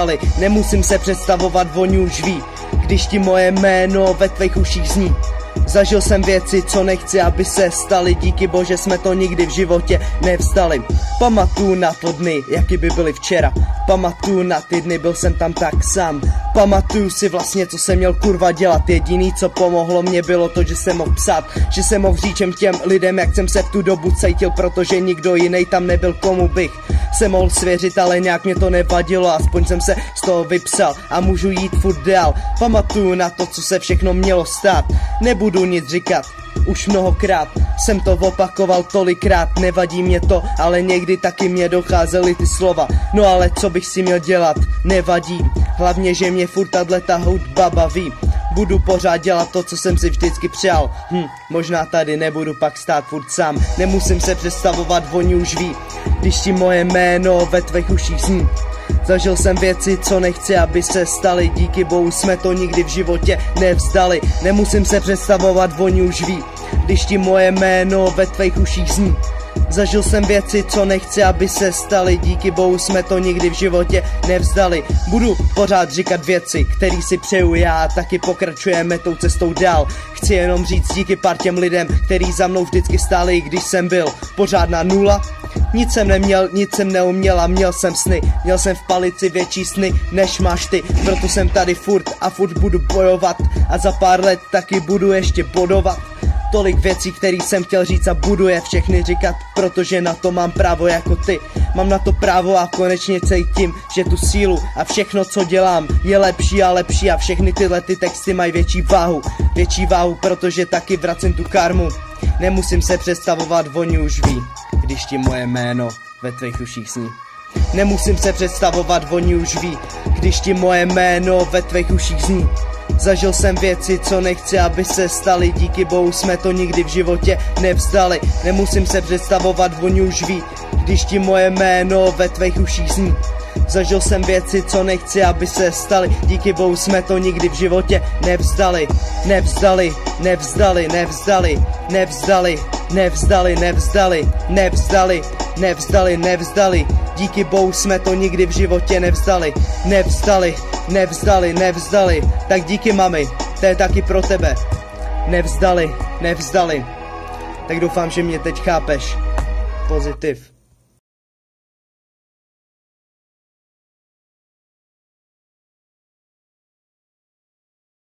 nevzdali. Nemusím se představovat, oni už ví, když ti moje jméno ve tvých uších zní. Zažil jsem věci, co nechci, aby se staly, díky bože jsme to nikdy v životě nevzdali. Pamatuju na to dny, jaký by byly včera. Pamatuju na ty dny, byl jsem tam tak sám. Pamatuju si vlastně, co jsem měl kurva dělat. Jediný, co pomohlo mě, bylo to, že jsem mohl psát, že jsem mohl říct těm lidem, jak jsem se v tu dobu cítil, protože nikdo jiný tam nebyl, komu bych se mohl svěřit, ale nějak mě to nevadilo, aspoň jsem se z toho vypsal a můžu jít furt dál. Pamatuju na to, co se všechno mělo stát, nebudu nic říkat, už mnohokrát jsem to opakoval tolikrát, nevadí mě to, ale někdy taky mě docházely ty slova. No ale co bych si měl dělat, nevadí, hlavně, že mě furt tato hudba baví. Budu pořád dělat to, co jsem si vždycky přál. Možná tady nebudu pak stát furt sám. Nemusím se představovat, oni už ví, když ti moje jméno ve tvých uších zní. Zažil jsem věci, co nechci, aby se staly, díky bohu jsme to nikdy v životě nevzdali. Nemusím se představovat, oni už ví, když ti moje jméno ve tvých uších zní. Zažil jsem věci, co nechci, aby se staly, díky bohu jsme to nikdy v životě nevzdali. Budu pořád říkat věci, které si přeju já, taky pokračujeme tou cestou dál. Chci jenom říct díky pár těm lidem, který za mnou vždycky stáli, když jsem byl pořád na nula. Nic jsem neměl, nic jsem neuměl a měl jsem sny. Měl jsem v palici větší sny, než máš ty. Proto jsem tady furt a furt budu bojovat a za pár let taky budu ještě bodovat. Tolik věcí, který jsem chtěl říct a budu je všechny říkat, protože na to mám právo jako ty. Mám na to právo a konečně cítím, že tu sílu a všechno, co dělám, je lepší a lepší a všechny tyhle ty texty mají větší váhu, protože taky vracím tu karmu. Nemusím se představovat, oni už ví, když ti moje jméno ve tvých uších zní. Nemusím se představovat, oni už ví, když ti moje jméno ve tvých uších zní. Zažil jsem věci, co nechci, aby se staly, díky bohu jsme to nikdy v životě nevzdali. Nemusím se představovat, oni už ví, když ti moje jméno ve tvých uších zní. Zažil jsem věci, co nechci, aby se staly, díky bohu jsme to nikdy v životě nevzdali. Nevzdali, nevzdali, nevzdali, nevzdali, nevzdali, nevzdali, nevzdali, nevzdali, nevzdali, díky bohu jsme to nikdy v životě nevzdali. Nevzdali, nevzdali, nevzdali, tak díky mami, to je taky pro tebe. Nevzdali, nevzdali, tak doufám, že mě teď chápeš. Pozitiv.